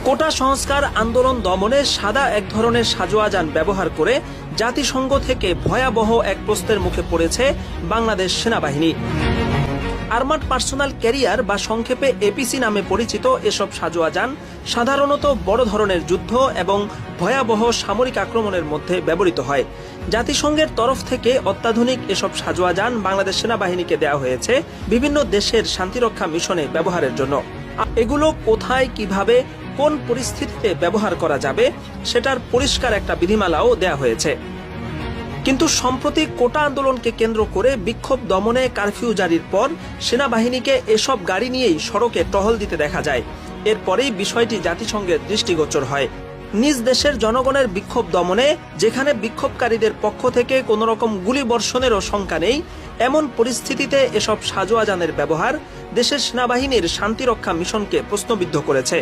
কোটা সংস্কার আন্দোলন দমনে সাদা এক ধরনের সাজোয়াজান ব্যবহার করে জাতিসংঘ থেকে ভয়াবহ এক প্রশ্নের মুখে পড়েছে বাংলাদেশ সেনাবাহিনী। আর্মাড পার্সোনাল ক্যারিয়ার বা সংক্ষেপে এপিসি নামে পরিচিত এসব সাজোয়াজান সাধারণত বড় ধরনের যুদ্ধ এবং ভয়াবহ সামরিক আক্রমণের মধ্যে ব্যবহৃত হয়। জাতিসংঘের তরফ থেকে অত্যাধুনিক এসব সাজোয়াজান বাংলাদেশ সেনাবাহিনীকে দেওয়া হয়েছে বিভিন্ন দেশের শান্তিরক্ষা মিশনে ব্যবহারের জন্য। এগুলো কোথায়, কিভাবে, কোন পরিস্থিতিতে ব্যবহার করা যাবে সেটার পরিষ্কার একটা বিধিমালাও দেয়া হয়েছে। কিন্তু সম্প্রতি কোটা আন্দোলনকে কেন্দ্র করে বিক্ষোভ দমনে কারফিউ জারির পর সেনাবাহিনীকে এসব গাড়ি নিয়েই সড়কে টহল দিতে দেখা যায়। এরপরেই বিষয়টি জাতিসংঘের দৃষ্টিগোচর হয়। নিজ দেশের জনগণের বিক্ষোভ দমনে যেখানে বিক্ষোভকারীদের পক্ষ থেকে কোনো রকম গুলি বর্ষণেরও শঙ্কা নেই, এমন পরিস্থিতিতে এসব সাজোয়াজানের ব্যবহার দেশের সেনাবাহিনীর শান্তিরক্ষা মিশনকে প্রশ্নবিদ্ধ করেছে।